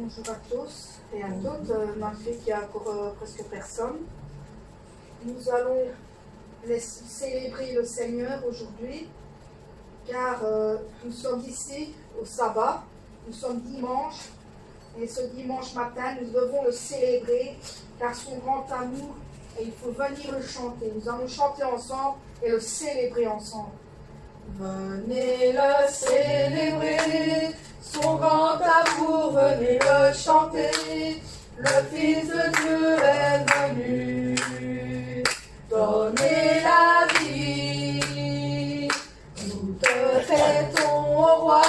Bonjour à tous et à toutes, malgré qu'il y a encore presque personne. Nous allons célébrer le Seigneur aujourd'hui, car nous sommes ici au sabbat, nous sommes dimanche, et ce dimanche matin, nous devons le célébrer, car son grand amour, et il faut venir le chanter. Nous allons chanter ensemble et le célébrer ensemble. Venez le célébrer, son grand amour, venez le chanter. Le Fils de Dieu est venu donner la vie. Nous te fêtons, ô roi,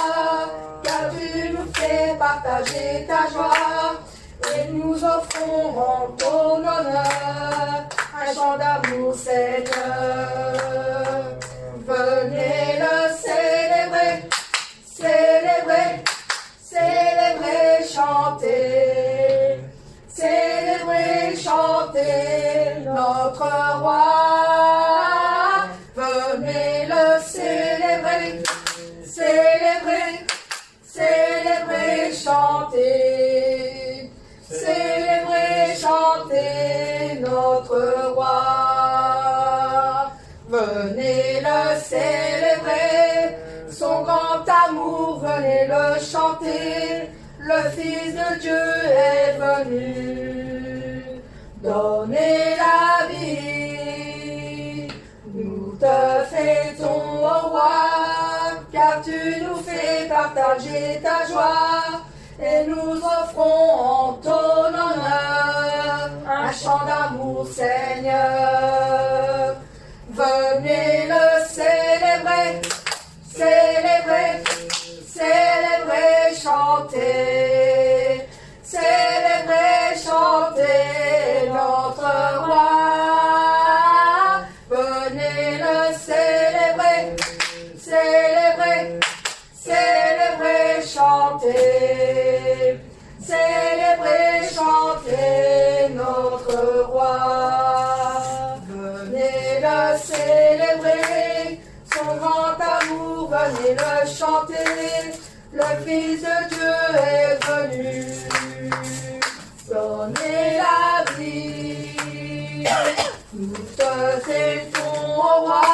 car tu nous fais partager ta joie. Et nous offrons en ton honneur un chant d'amour, Seigneur. Venez le célébrer, célébrer, célébrer, chanter. Célébrer, chanter notre roi. Venez le célébrer, célébrer, célébrer, chanter. Célébrer, chanter notre roi. Venez le célébrer, son grand amour, venez le chanter. Le Fils de Dieu est venu donner la vie. Nous te fêtons, ô roi, car tu nous fais partager ta joie. Et nous offrons en ton honneur un chant d'amour, Seigneur. Venez le célébrer, célébrer, célébrer, chanter. Célébrer, chanter notre roi. Venez le célébrer, célébrer, célébrer, chanter. Célébrer, chanter notre roi. Venez le célébrer, son grand amour, venez le chanter. Le Fils de Dieu est venu donner la vie. Nous te fêtons, ô roi,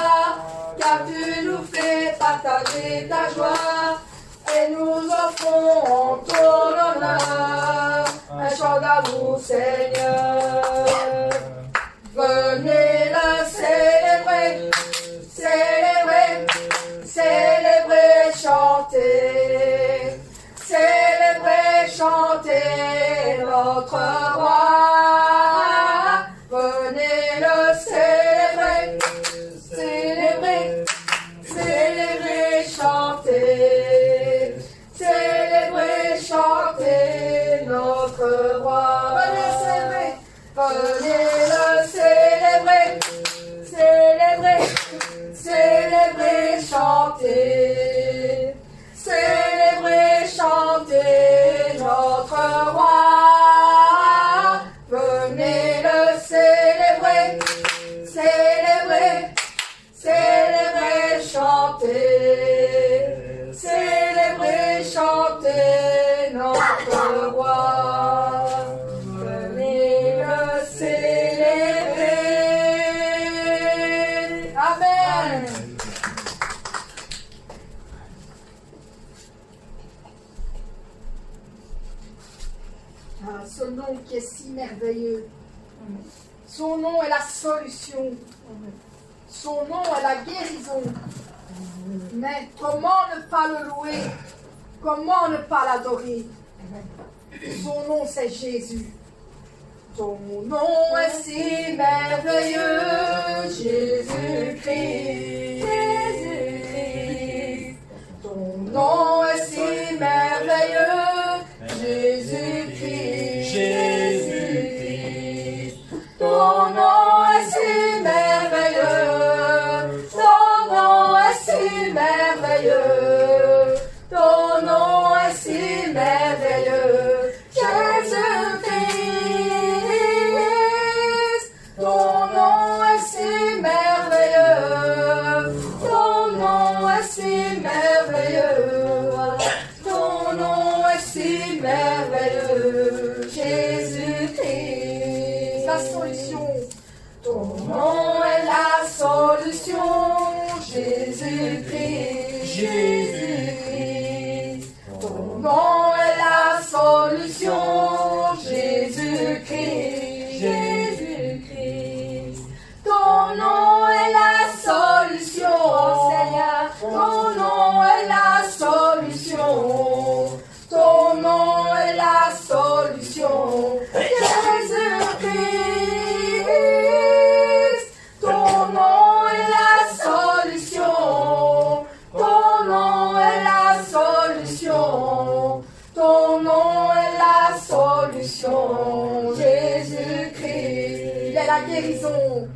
car tu nous fais partager ta joie. Et nous offrons en ton honneur un chant d'amour, Seigneur. Venez le célébrer, célébrer, célébrer, chanter. Célébrer, chanter notre roi. Venez le célébrer, célébrer, célébrer, chanter. Célébrer, chanter notre roi. Venez le célébrer, célébrer, célébrer, chanter. Célébrer, chanter notre roi. Venez le célébrer, célébrer, célébrer, chanter. Célébrer, chanter notre roi. Venez le célébrer. Amen. Ce nom qui est si merveilleux. Son nom est la solution. Son nom est la guérison. Mais comment ne pas le louer? Comment ne pas l'adorer? Son nom, c'est Jésus. Ton nom est si merveilleux, Jésus-Christ. Jésus-Christ. Ton nom est si merveilleux, Jésus-Christ. Jésus-Christ. Ton nom est si merveilleux. Ton nom est si merveilleux. Ton nom est si merveilleux, Jésus-Christ. Ton nom est si merveilleux. Ton nom est si merveilleux. Ton merveilleux, Jésus-Christ. La solution. Ton nom est la solution, Jésus-Christ. Jésus-Christ. Ton nom est la solution, Jésus-Christ. Jésus-Christ. Ton nom est la solution, Seigneur. Ton nom est la solution. Ton nom est la solution, Jésus-Christ. Ton nom est la solution. Ton nom est la solution. Ton nom est la solution, Jésus-Christ. Il est la guérison.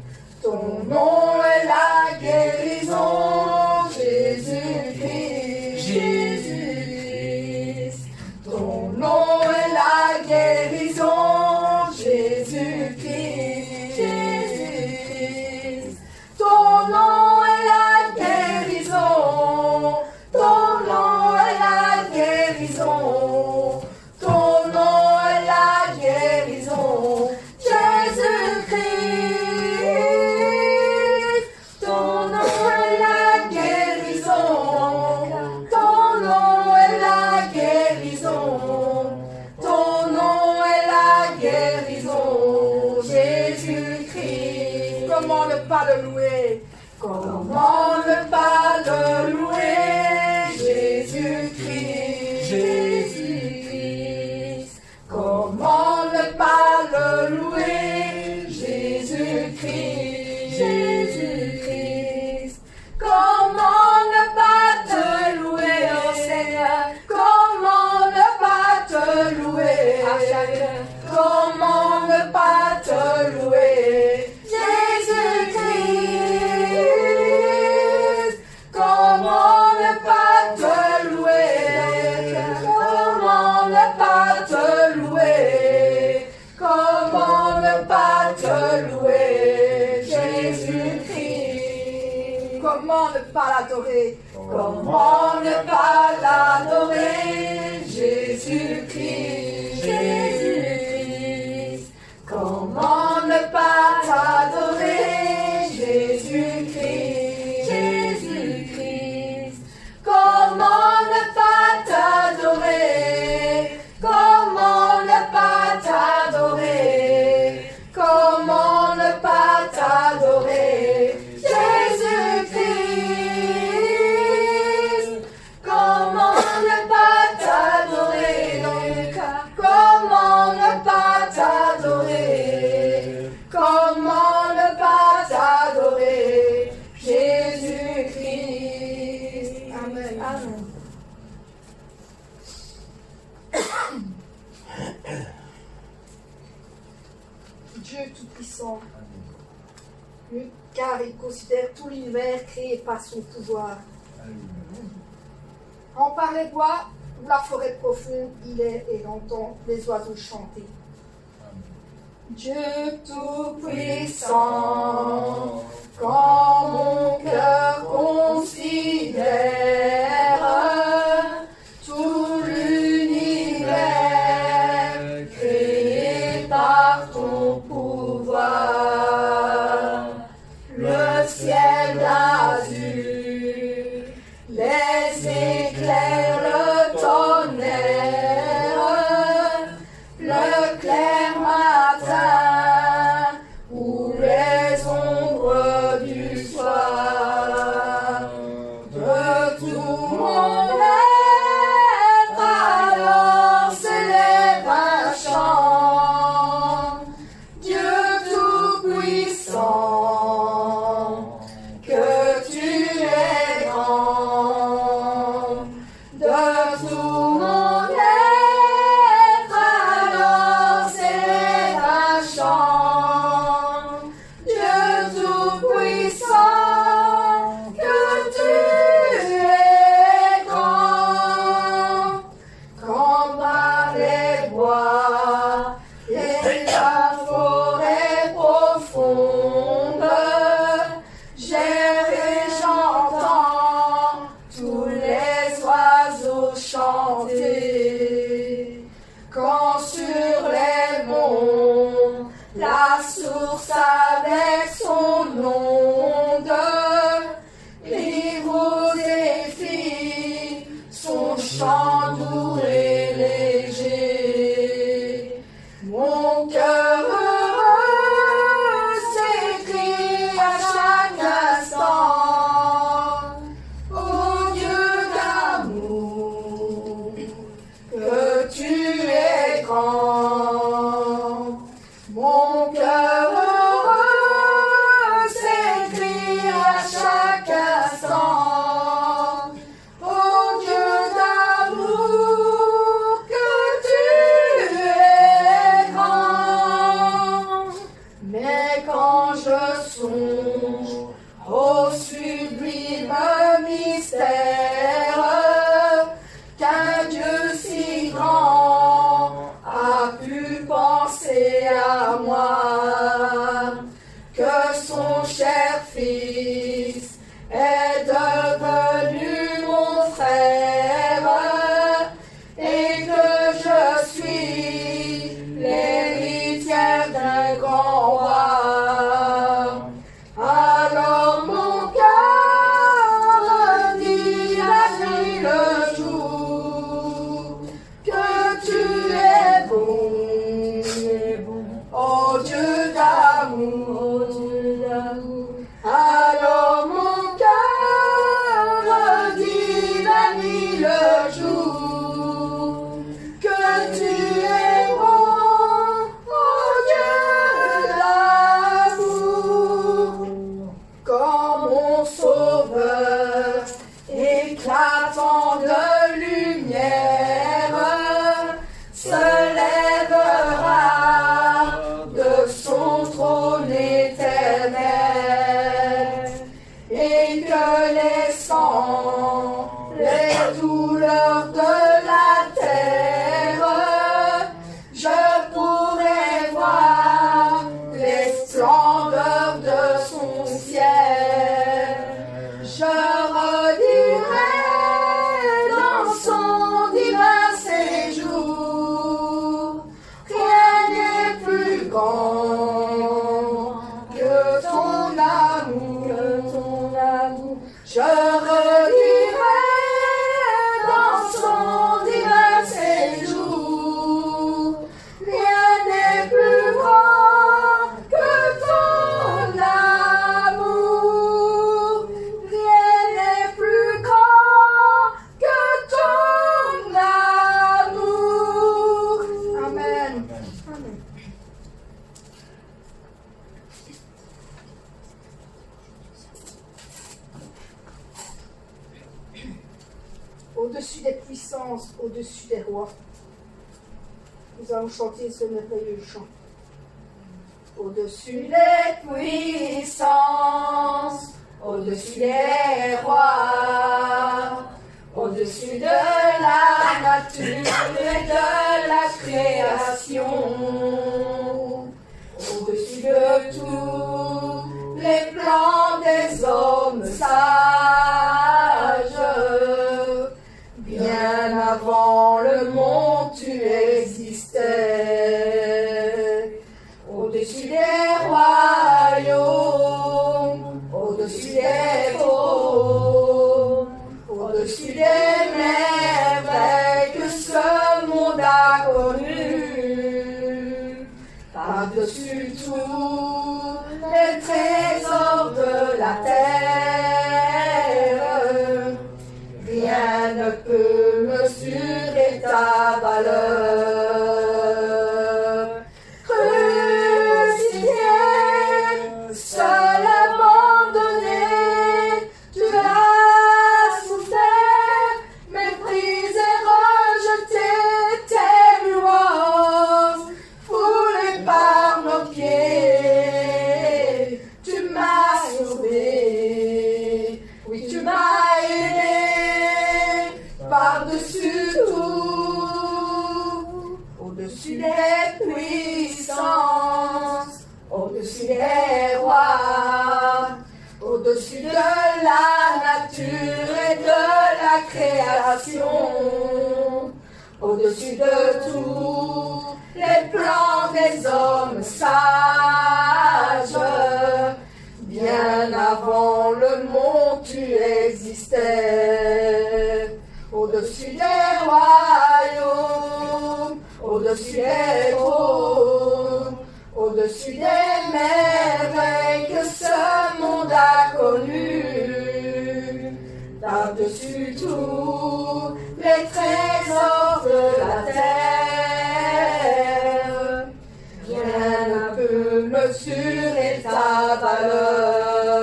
Ton nom est la guérison, Jésus-Christ. Jésus-Christ. Ton nom est la guérison, Jésus-Christ. Jésus-Christ. Ton nom est la guérison. Ton nom est la guérison. Ton nom est la guérison, Jésus-Christ. Ton nom est la guérison. Ton nom est la guérison. Ton nom est la guérison, Jésus-Christ. Comment ne pas le louer? Comment ne pas le louer, Jésus-Christ, Jésus-Christ. Comment ne pas le louer, Jésus-Christ, Jésus-Christ. Comment ne pas te louer, oh Seigneur. Comment ne pas te louer, comment ne pas te louer, Jésus-Christ. Comment ne pas te louer? Comment ne pas te louer? Comment ne pas te louer, Jésus-Christ? Comment ne pas l'adorer? Comment ne pas l'adorer, Jésus-Christ, Jésus-Christ. Comment ne pas t'adorer, Jésus-Christ, Jésus-Christ. Comment ne pas t'adorer? Comment ne pas t'adorer? Comment ne pas t'adorer, Jésus-Christ? Comment ne pas t'adorer dans le cœur? Comment ne pas t'adorer? Comment ne pas t'adorer, Jésus-Christ? Amen. Amen. Dieu Tout-Puissant, car il considère tout l'univers créé par son pouvoir. En par les bois ou la forêt profonde, il est et entend les oiseaux chanter. Dieu Tout-Puissant, quand mon cœur considère tout l'univers créé par ton pouvoir, le ciel d'azur, les éclairs, le tonnerre, le clair matin ou les ombres du soir, de tout mon quand sur les monts, la source avec son onde, livre aux filles, son chant doux et léger. Mon cœur heureux s'écrie à chaque instant, ô Dieu d'amour, que tu es grand. Mon cœur heureux s'écrie à chaque instant, ô Dieu d'amour, que tu es grand. Mais quand je songe au sublime mystère qu'un Dieu si grand a pu penser à moi, que son cher Fils est devenu mon frère et que je suis l'héritière d'un grand roi. Alors mon cœur dit la nuit le jour que tu es bon, oh Dieu d'amour. Alors mon cœur dit la nuit le jour que tu es bon, oh Dieu d'amour. Quand mon sauveur éclatant de lumière se lèvera de son trône éternel, et que les sangs, les douleurs de la terre, je pourrai voir les splendeurs de son ciel. Je redirai dans son divin séjour, rien n'est plus grand que ton amour. Je redirai dans son divin séjour, rien n'est plus grand que ton amour. Rien n'est plus grand que ton amour. Amen. Au-dessus des puissances, au-dessus des rois, nous allons chanter ce merveilleux chant. Au-dessus Les puissances, au-dessus des rois, au-dessus de la nature et de la création, au-dessus de tous les plans des hommes sages, bien avant le monde tu existais. Au-dessus des royaumes, au-dessus des trônes, au-dessus des merveilles que ce monde a connues, par-dessus tous les trésors de la terre, rien ne peut mesurer ta valeur. Crucifié, seul abandonné, tu as souffert, méprisé, rejeté, tes louanges foulées par nos pieds. Tu m'as sauvé, oui tu m'as aidé, par-dessus tout, au-dessus des puissances, au-dessus des rois, au-dessus de la nature et de la création, au-dessus de tout, les plans des hommes sages. Bien avant le monde, tu existais, au-dessus des royaumes, au-dessus des trônes, au-dessus des merveilles que ce monde a connues, par-dessus tout les trésors de la terre, rien ne peut mesurer ta valeur.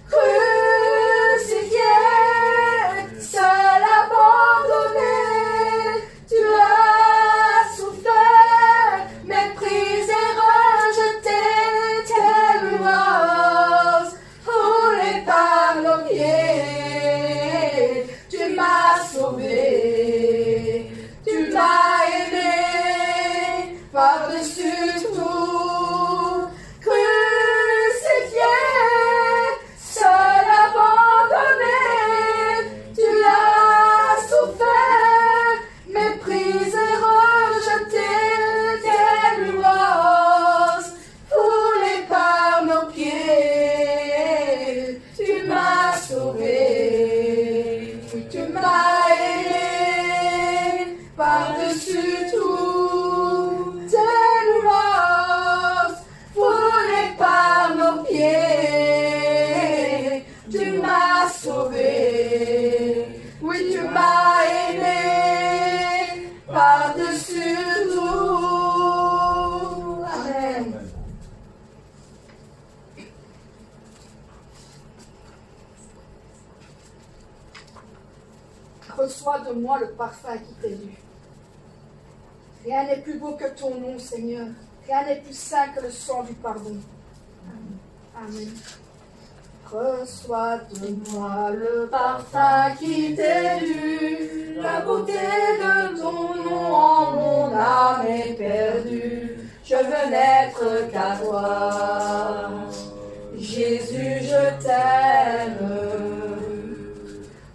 Crucifié, seul abandonné, tu as souffert, méprisé, rejeté, telle rose, roulé par nos pieds. Tu m'as sauvé, tu m'as aimé, par-dessus tout, crucifié, seul abandonné, tu as souffert, méprisé, rejeté, telle rose, foulé par nos pieds. Tu m'as sauvé, tu m'as aimé, par-dessus tout, telle rose, foulée par nos pieds. Tu m'as sauvé, oui, tu m'as aimé, par-dessus tout. Amen. Reçois de moi le parfum qui t'est dû. Rien n'est plus beau que ton nom, Seigneur. Rien n'est plus saint que le sang du pardon. Amen. Reçois de moi le Parfum qui t'est dû, la beauté de ton nom en mon âme est perdue. Je veux n'être qu'à toi, Jésus, je t'aime.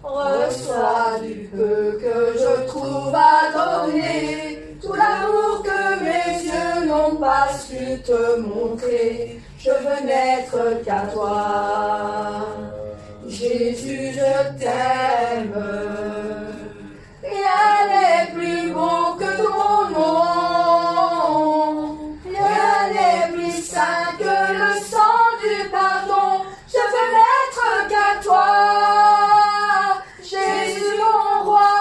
Reçois du peu que je trouve à donner, tout l'amour que mes yeux n'ont pas su te montrer. Je veux n'être qu'à toi, Jésus, je t'aime. Rien n'est plus beau que ton nom, rien n'est plus saint que le sang du pardon. Je veux n'être qu'à toi, Jésus mon roi.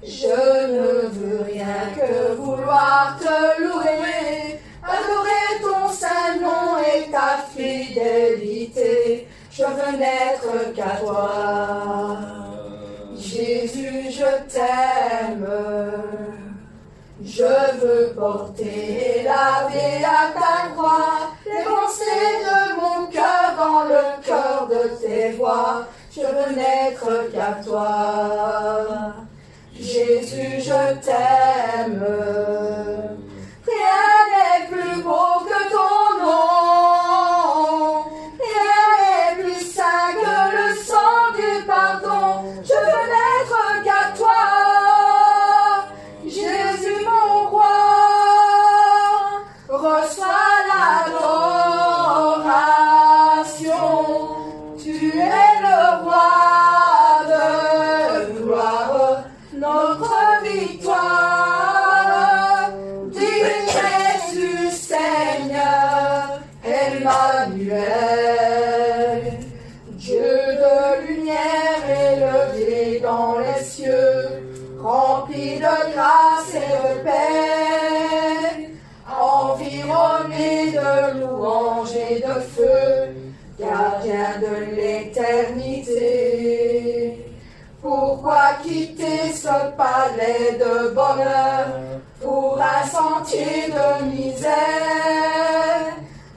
Je ne veux rien que vouloir te louer, adorer ton saint nom et ta fidélité. Je veux n'être qu'à toi, Jésus, je t'aime. Je veux porter et laver à ta croix les pensées de mon cœur dans le cœur de tes voix. Je veux n'être qu'à toi, Jésus, je t'aime. Rien n'est plus beau que ton nom, rien n'est plus saint que le sang du pardon. Je veux n'être qu'à toi, Jésus mon roi. Reçois l'adoration, tu es le roi de gloire, notre victoire. Digne es-tu, Seigneur, Emmanuel, Dieu de lumière élevé dans les cieux, rempli de grâce et de paix, environné de louanges et de feu, gardien de l'éternité. Pourquoi quitter ce palais de bonheur pour un sentier de misère?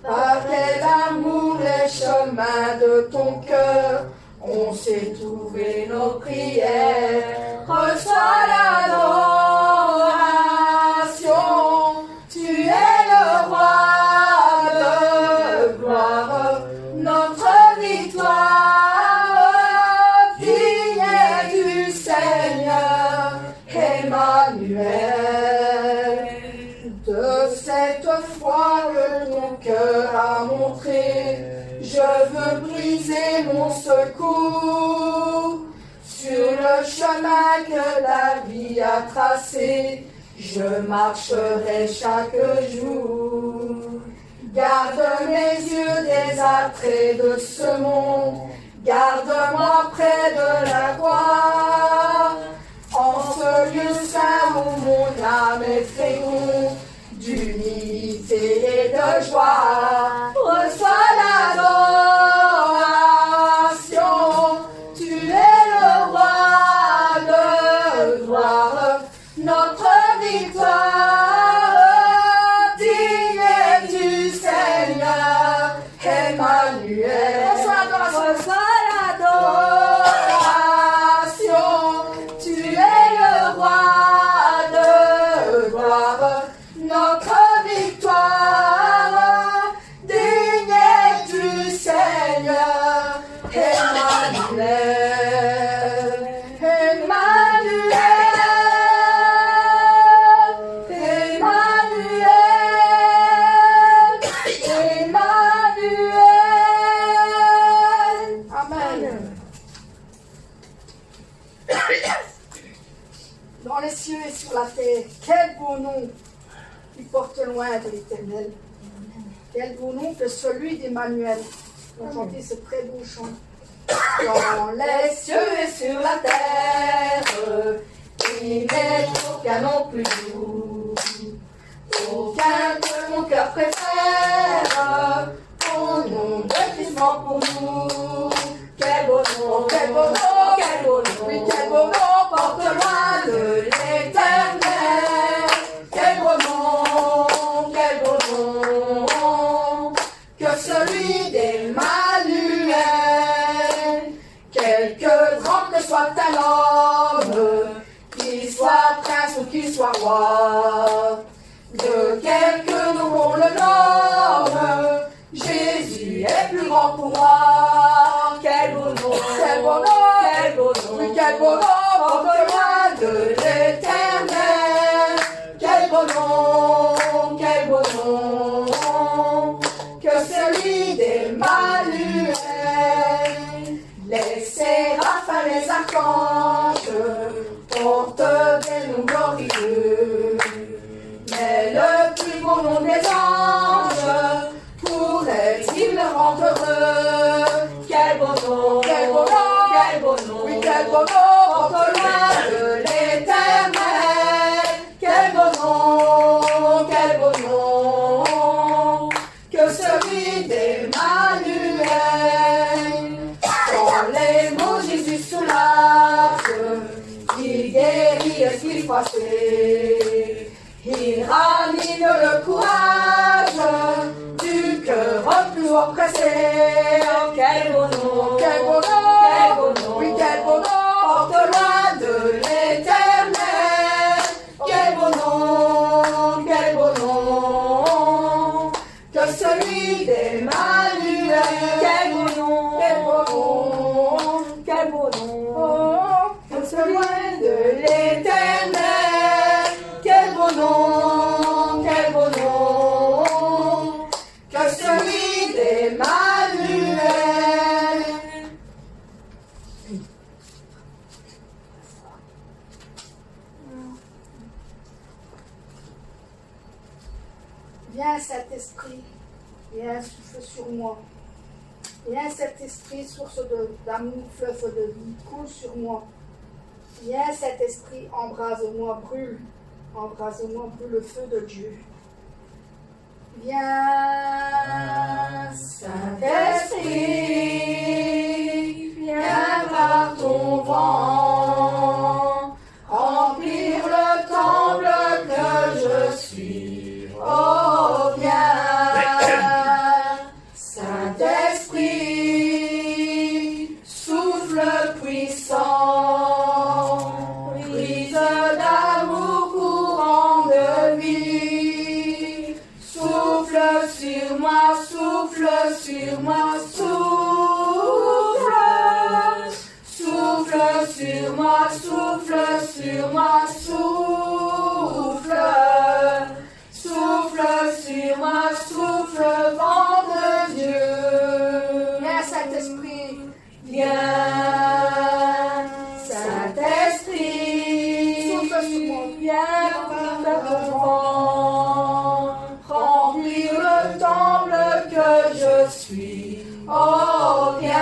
Par quel amour les chemins de ton cœur ont sait trouver nos prières. Reçois l'adoration, tu es le roi de gloire, notre victoire. Digne es-tu, Seigneur. Emmanuel. De cette foi que ton cœur a montré, je veux briser mon secours. Sur le chemin que la vie a tracé, je marcherai chaque jour. Garde mes yeux des attraits de ce monde, garde-moi près de la gloire. En ce lieu saint où mon âme est féconde, d'unité et de joie, reçois l'adoration. Tu es le roi de gloire, notre victoire. Digne es-tu, Seigneur, Emmanuel. Reçois l'adoration. Tu es le roi de gloire, notre victoire. Digne es-tu, Seigneur, Emmanuel. Emmanuel, Emmanuel, Emmanuel. Amen. Dans les cieux et sur la terre, quel beau nom qui porte loin de l'Éternel. Quel beau nom que celui d'Emmanuel. On chantait ce très beau chant. Dans les cieux et sur la terre, il n'est aucun nom plus doux, aucun que mon cœur préfère, au nom de Christ mort pour nous. Quel beau nom, quel beau nom, quel beau nom, oui, quel beau nom, porte loin de l'Éternel. Quel beau nom, que celui d'Emmanuel. Quelque grand que soit un homme, qu'il soit prince ou qu'il soit roi, de quelque nom qu'on le nomme, Jésus est plus grand pour moi. Quel beau nom, quel beau nom, quel beau nom, oui, quel beau nom, porte loin de l'Éternel. Quel beau nom, que celui d'Emmanuel. Les séraphins, les archanges portent des noms glorieux, mais le plus beau nom des anges pourrait-il le rendre heureux? Quel beau nom, quel beau nom, quel beau nom, oui, quel beau nom, porte loin de l'Éternel. Quel beau nom, que celui d'Emmanuel. Dans les mots Jésus soulage, il guérit et qu'il froissé, il ranime le courage du cœur plus oppressé. Quel beau nom, quel beau nom, quel beau nom, oui, quel beau nom, porte loin de l'Éternel. Quel beau nom, que celui d'Emmanuel. Quel beau nom, quel beau nom, quel beau nom, que celui de l'Éternel. Quel beau nom, que celui d'Emmanuel. Viens Saint-Esprit, viens souffle sur moi. Viens Saint-Esprit, source d'amour, fleuve de vie, coule sur moi. Viens Saint-Esprit, embrase-moi, brûle le feu de Dieu. Viens Saint-Esprit, viens par ton vent, remplir le temple que je suis. Oh, viens, Saint-Esprit, souffle puissant, brise d'amour, courant de vie. Souffle sur moi, souffle sur moi, souffle sur sur moi, souffle sur moi, souffle. Souffle sur moi, souffle, vent de Dieu. Viens, Saint-Esprit. Viens, Saint-Esprit. Souffle sur moi. Viens par ton vent. Remplir le temple que je suis. Oh, viens,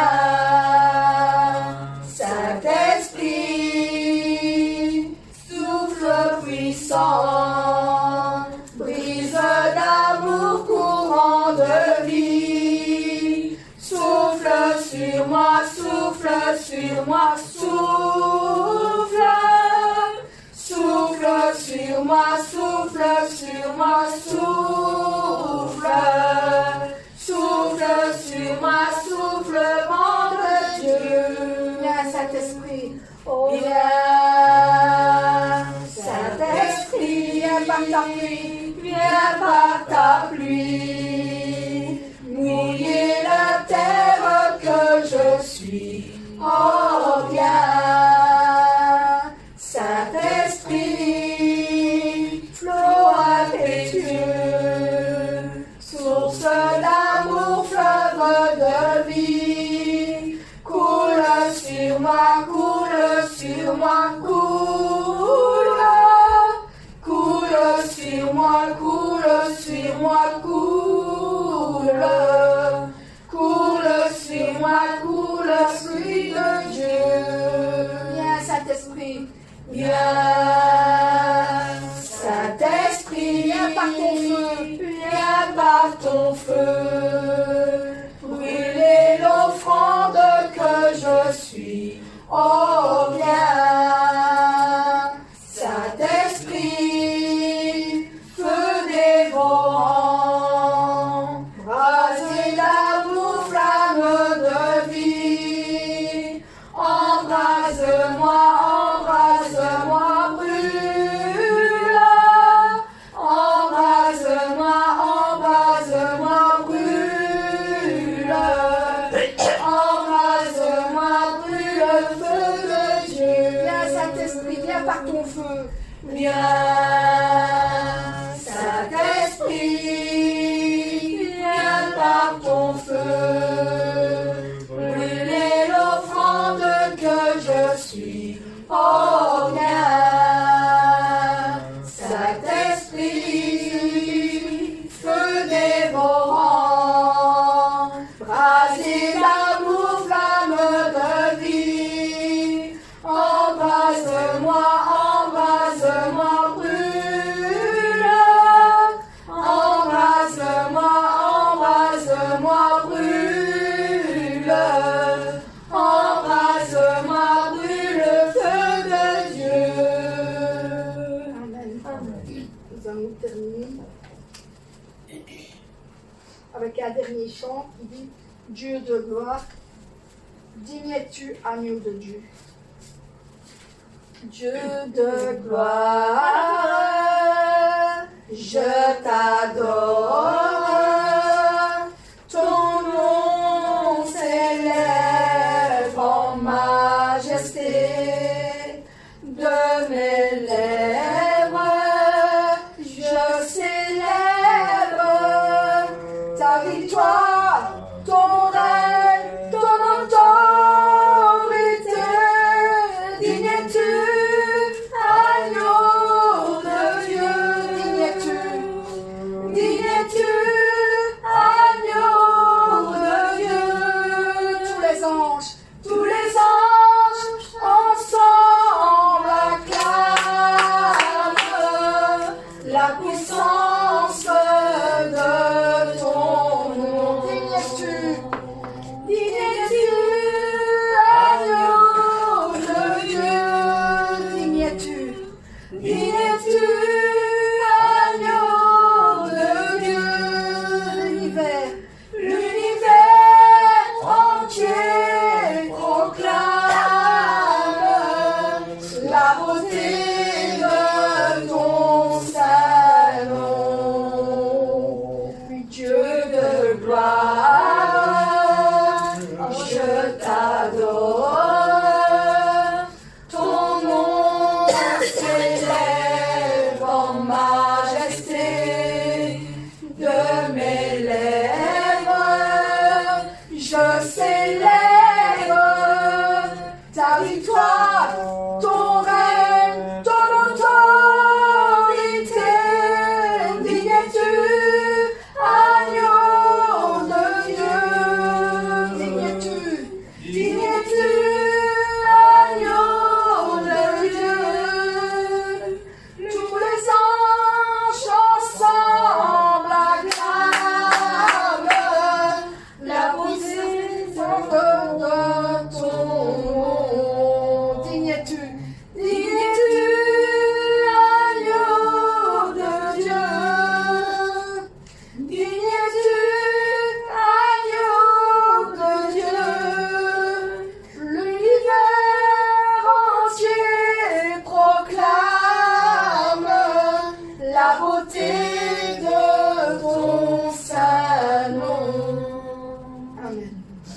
Saint-Esprit. Souffle puissant. Brise d'amour, courant de vie. Souffle sur moi, souffle sur moi, souffle. Souffle sur moi, souffle sur moi, souffle. Souffle sur moi, souffle, vent de Dieu. Viens, Saint-Esprit. Oh, viens, Saint-Esprit, Viens par ta pluie. viens par ta pluie, mouiller la terre que je suis. Oh, viens, Saint-Esprit, flot impétueux, source d'amour, fleuve de vie, coule sur moi, coule sur moi, coule. Coule sur moi, coule sur moi, coule. Coule sur moi, coule, pluie de Dieu. Viens, Saint-Esprit. Viens, Saint-Esprit, Viens par ton feu. viens par ton feu. Brûler l'offrande que je suis. Oh, viens, Saint-Esprit, feu dévorant, brasier d'amour, flamme de vie. Embrase-moi, embrase-moi, brûle. Embrase-moi, embrase-moi, brûle. Embrase-moi, brûle, feu de Dieu. Viens, Saint-Esprit. Viens par ton feu. Viens, Saint-Esprit, viens par ton feu, brûler l'offrande que je suis. Oh, viens, Saint-Esprit, feu dévorant, brasier d'amour, flamme de vie. Embrase-moi, embrase-moi, brûle. Embrase-moi, embrase-moi, brûle. Embrase-moi, brûle, feu de Dieu. Amen. Nous allons terminer avec un dernier chant qui dit Dieu de gloire, digne es-tu, agneau de Dieu. Dieu de gloire, je t'adore. Ton nom s'élève en majesté. De mes lèvres, je célèbre ta victoire, ton règne, ton autorité. Digne es-tu, agneau de Dieu. Digne es-tu, Digne es-tu, agneau de Dieu. Tous les anges ensemble acclament la puissance de ton nom. digne es-tu, Digne es-tu, agneau de Dieu. digne es-tu, Digne es-tu, agneau de Dieu. L'univers entier proclame la beauté de ton saint nom. Dieu de gloire, je t'adore. Ton la beauté